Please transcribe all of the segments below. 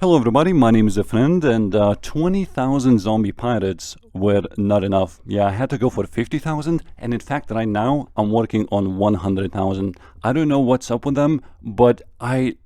Hello everybody, my name is a friend, and 20,000 zombie pirates were not enough. Yeah, I had to go for 50,000, and in fact right now I'm working on 100,000. I don't know what's up with them, but I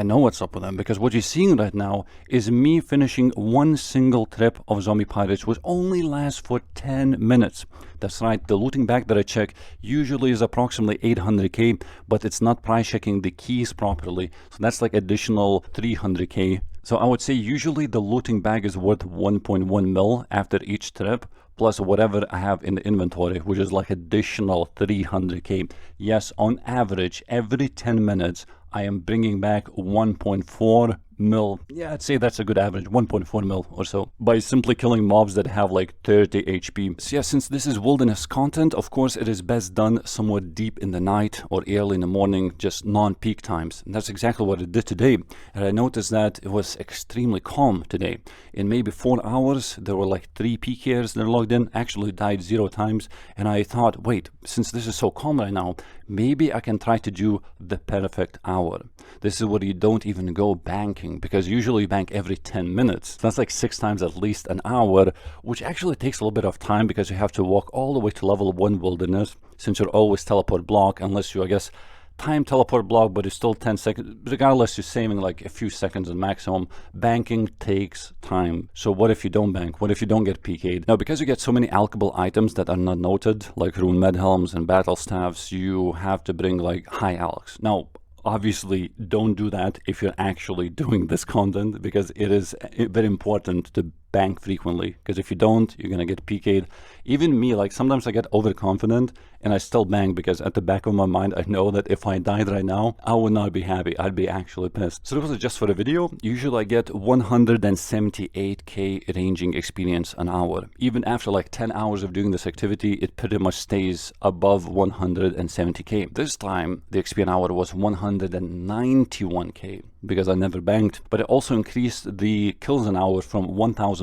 know what's up with them, because what you're seeing right now is me finishing one single trip of zombie pirates, which only lasts for 10 minutes. That's right, the looting bag that I check usually is approximately 800k, but it's not price checking the keys properly, so that's like additional 300k. So I would say usually the looting bag is worth 1.1 mil after each trip, plus whatever I have in the inventory, which is like additional 300k. Yes, on average, every 10 minutes, I am bringing back 1.4 mil. Yeah, I'd say that's a good average, 1.4 mil or so, by simply killing mobs that have like 30 HP. So yeah, since this is wilderness content, of course it is best done somewhere deep in the night or early in the morning, just non-peak times. And that's exactly what I did today. And I noticed that it was extremely calm today. In maybe 4 hours, there were like 3 pkers that logged in, actually died 0 times. And I thought, wait, since this is so calm right now, maybe I can try to do the perfect hour. This is where you don't even go banking, because usually you bank every 10 minutes. That's like 6 times at least an hour, which actually takes a little bit of time because you have to walk all the way to level 1 wilderness, since you're always teleport block, unless you, I guess, time teleport block, but it's still 10 seconds. Regardless, you're saving like a few seconds at maximum. Banking takes time. So what if you don't bank? What if you don't get PK'd? Now, because you get so many alchable items that are not noted, like rune med helms and battle staffs, you have to bring like high alchs. Now, obviously, don't do that if you're actually doing this content, because it is very important to bank frequently, because if you don't, you're gonna get PK'd. Even me, like sometimes I get overconfident and I still bank, because at the back of my mind I know that if I died right now, I would not be happy. I'd be actually pissed. So this was just for the video. Usually I get 178k ranging experience an hour. Even after like 10 hours of doing this activity, it pretty much stays above 170k. This time the experience hour was 191k, because I never banked, but it also increased the kills an hour from 1,100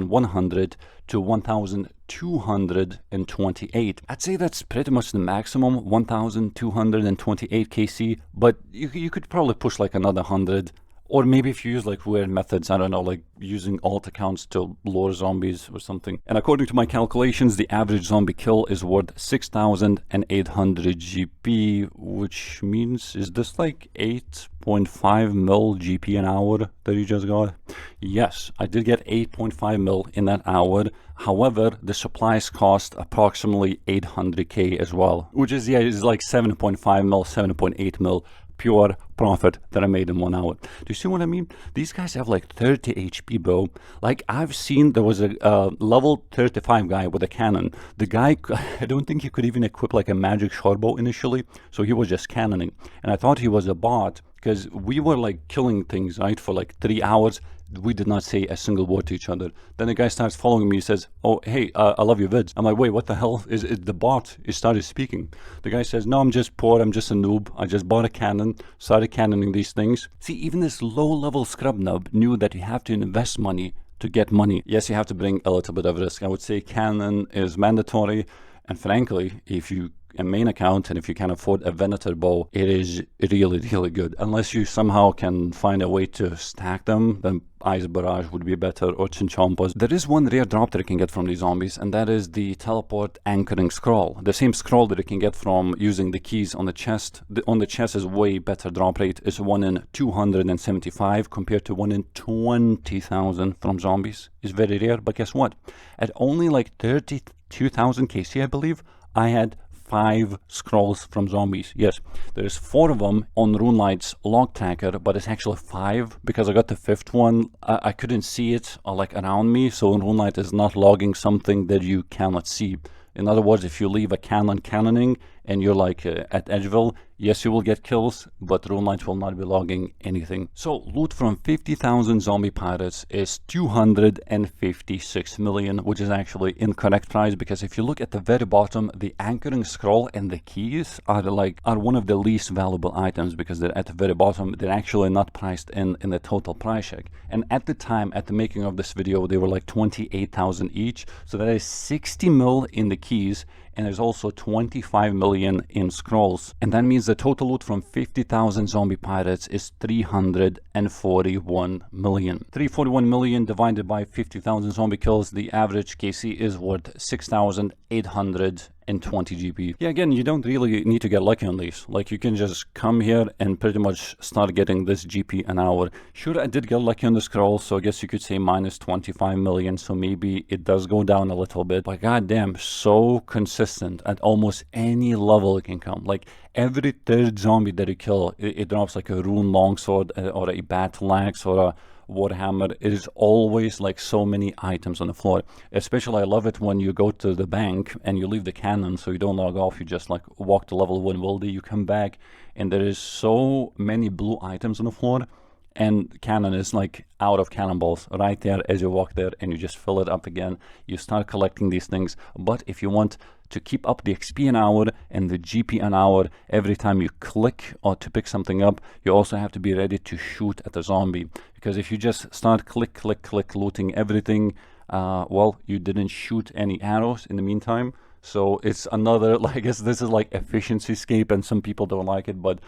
to 1,228. I'd say that's pretty much the maximum, 1,228 KC, but you could probably push like another 100. Or maybe if you use like weird methods, I don't know, like using alt accounts to lure zombies or something. And according to my calculations, the average zombie kill is worth 6,800 GP, which means, is this like 8.5 mil GP an hour that you just got? Yes, I did get 8.5 mil in that hour. However, the supplies cost approximately 800k as well, which is, yeah, is like 7.5 mil, 7.8 mil pure profit that I made in 1 hour. Do you see what I mean? These guys have like 30 HP, bro. Like I've seen, there was a level 35 guy with a cannon. The guy, I don't think he could even equip like a magic shortbow initially, so he was just cannoning. And I thought he was a bot, because we were like killing things, right, for like 3 hours. We did not say a single word to each other. Then the guy starts following me. He says, oh, hey, I love your vids. I'm like, wait, what the hell? Is the bot? He started speaking. The guy says, no, I'm just poor. I'm just a noob. I just bought a cannon, started cannoning these things. See, even this low-level scrub nub knew that you have to invest money to get money. Yes, you have to bring a little bit of risk. I would say cannon is mandatory. And frankly, if you a main account and if you can afford a Venator bow, it is really, really good. Unless you somehow can find a way to stack them, then Ice Barrage would be better, or Chinchompas. There is one rare drop that you can get from these zombies, and that is the teleport anchoring scroll. The same scroll that you can get from using the keys on the chest. On the chest is way better drop rate. It's 1 in 275 compared to 1 in 20,000 from zombies. It's very rare, but guess what? At only like 32,000 KC, I believe, I had 5 scrolls from zombies. Yes, there's 4 of them on RuneLight's log tracker, but it's actually 5 because I got the 5th one. I couldn't see it like around me, so RuneLight is not logging something that you cannot see. In other words, if you leave a cannon cannoning and you're like at Edgeville, yes, you will get kills, but RuneLight will not be logging anything. So loot from 50,000 zombie pirates is 256 million, which is actually incorrect price, because if you look at the very bottom, the anchoring scroll and the keys are one of the least valuable items, because they're at the very bottom. They're actually not priced in the total price check. And at the time, at the making of this video, they were like 28,000 each. So that is 60 mil in the keys, and there's also 25 million in scrolls. And that means the total loot from 50,000 zombie pirates is 341 million. 341 million divided by 50,000 zombie kills, the average KC is worth 6,820 GP. Yeah, again, you don't really need to get lucky on these. Like, you can just come here and pretty much start getting this GP an hour. Sure, I did get lucky on the scroll, so I guess you could say minus 25 million, so maybe it does go down a little bit. But goddamn, so consistent at almost any level it can come. Like, every third zombie that you kill, it drops like a rune longsword or a battle axe or a warhammer. It is always like so many items on the floor. Especially I love it when you go to the bank and you leave the cannon, so you don't log off, you just like walk to level 1 wildy, you come back and there is so many blue items on the floor, and cannon is like out of cannonballs right there as you walk there, and you just fill it up again. You start collecting these things. But if you want to keep up the XP an hour and the GP an hour every time you click or to pick something up, you also have to be ready to shoot at the zombie. Because if you just start click looting everything, well, you didn't shoot any arrows in the meantime. So it's another, like, I guess this is like efficiency escape, and some people don't like it, but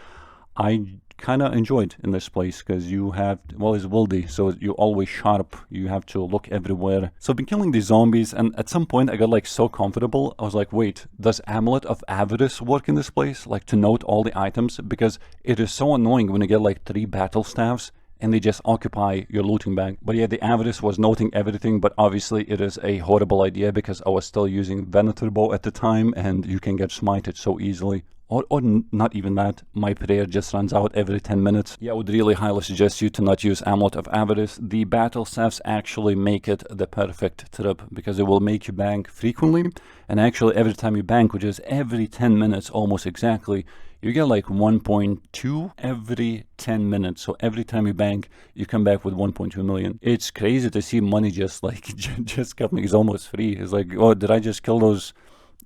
I kind of enjoyed in this place because you have, well, it's wildy, so you're always sharp, you have to look everywhere. So I've been killing these zombies, and at some point I got like so comfortable, I was like, wait, does amulet of avarice work in this place, like to note all the items? Because it is so annoying when you get like 3 battle staffs and they just occupy your looting bag. But yeah, the avarice was noting everything, but obviously it is a horrible idea because I was still using Venator bow at the time, and you can get smited so easily. Or not even that, my prayer just runs out every 10 minutes. Yeah, I would really highly suggest you to not use Amulet of Avarice. The battle staffs actually make it the perfect trip because it will make you bank frequently, and actually every time you bank, which is every 10 minutes almost exactly, you get like 1.2 every 10 minutes. So every time you bank, you come back with 1.2 million. It's crazy to see money just like just coming. It's almost free. It's like, oh, did I just kill those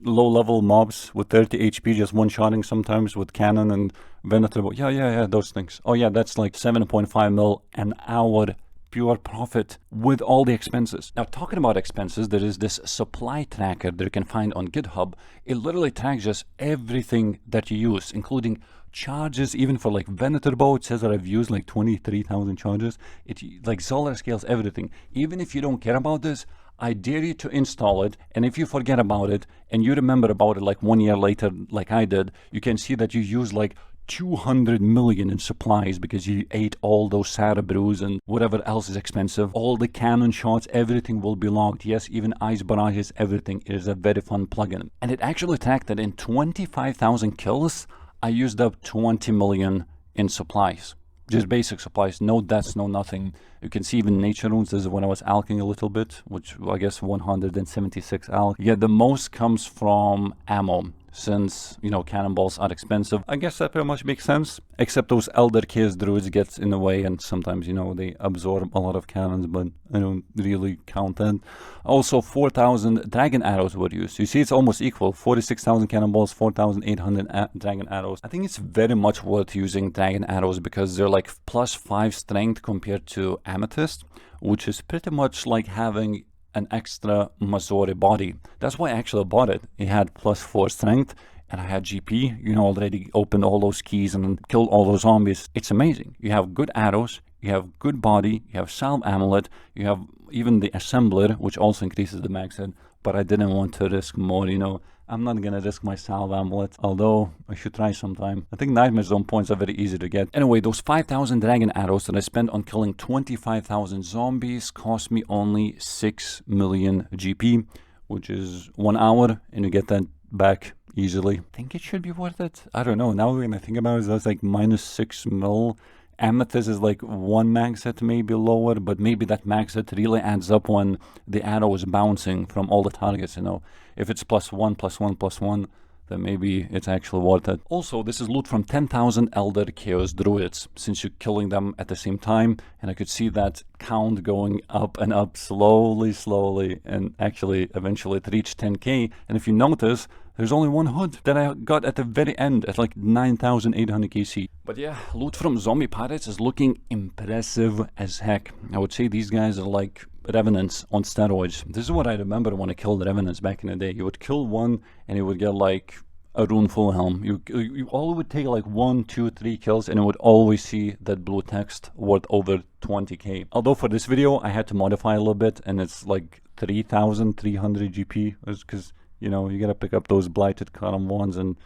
low-level mobs with 30 HP, just one-shotting sometimes with cannon and Venator? Yeah, those things. Oh yeah, that's like 7.5 mil an hour pure profit with all the expenses. Now, talking about expenses, there is this supply tracker that you can find on GitHub. It literally tracks just everything that you use, including charges, even for like Venator bow. It says that I've used like 23,000 charges. It like Zoller scales everything. Even if you don't care about this, I dare you to install it, and if you forget about it and you remember about it like 1 year later like I did, you can see that you use like 200 million in supplies because you ate all those Sarah brews and whatever else is expensive. All the cannon shots, everything will be logged. Yes, even ice barrages, everything. It is a very fun plugin. And it actually tracked that in 25,000 kills, I used up 20 million in supplies. Just basic supplies, no deaths, no nothing. You can see even nature runes. This is when I was alching a little bit, which I guess 176 alch. Yeah, the most comes from ammo, since, you know, cannonballs are expensive. I guess that pretty much makes sense, except those elder chaos druids gets in the way, and sometimes, you know, they absorb a lot of cannons, but I don't really count that. Also, 4,000 dragon arrows were used. You see, it's almost equal. 46,000 cannonballs, 4,800 dragon arrows. I think it's very much worth using dragon arrows because they're like +5 strength compared to amethyst, which is pretty much like having an extra Mazori body. That's why I actually bought it. It had +4 strength, and I had GP, you know, already opened all those keys and killed all those zombies. It's amazing. You have good arrows, you have good body, you have salve amulet, you have even the assembler, which also increases the max hit, but I didn't want to risk more, you know. I'm not gonna risk my salve amulet, although I should try sometime. I think nightmare zone points are very easy to get. Anyway, those 5,000 dragon arrows that I spent on killing 25,000 zombies cost me only 6 million GP, which is 1 hour, and you get that back easily. I think it should be worth it. I don't know. Now when I think about it, that's like -6 mil. Amethyst is like 1 max hit, maybe lower, but maybe that max hit really adds up when the arrow is bouncing from all the targets, you know. If it's +1, +1, +1, then maybe it's actually worth it. Also, this is loot from 10,000 Elder Chaos Druids, since you're killing them at the same time, and I could see that count going up and up slowly, and actually eventually it reached 10k, and if you notice, there's only one hood that I got at the very end at like 9,800 KC. But yeah, loot from zombie pirates is looking impressive as heck. I would say these guys are like revenants on steroids. This is what I remember when I killed revenants back in the day. You would kill one and you would get like a rune full helm. You all would take like 1, 2, 3 kills and it would always see that blue text worth over 20k. Although for this video I had to modify a little bit and it's like 3,300 GP, because you know you gotta pick up those blighted column ones and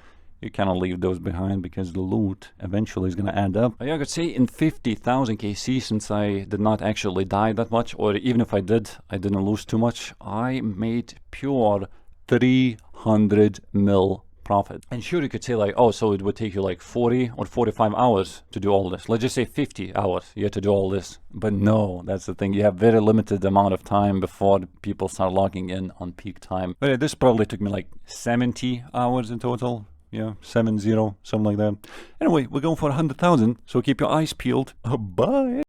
you cannot leave those behind because the loot eventually is gonna add up. Yeah, I could say in 50,000 KC, since I did not actually die that much, or even if I did, I didn't lose too much, I made pure 300 mil profit. And sure, you could say like, oh, so it would take you like 40 or 45 hours to do all this. Let's just say 50 hours you have to do all this. But no, that's the thing. You have very limited amount of time before people start logging in on peak time. But yeah, this probably took me like 70 hours in total. Yeah, 70, something like that. Anyway, we're going for 100,000, so keep your eyes peeled. Bye!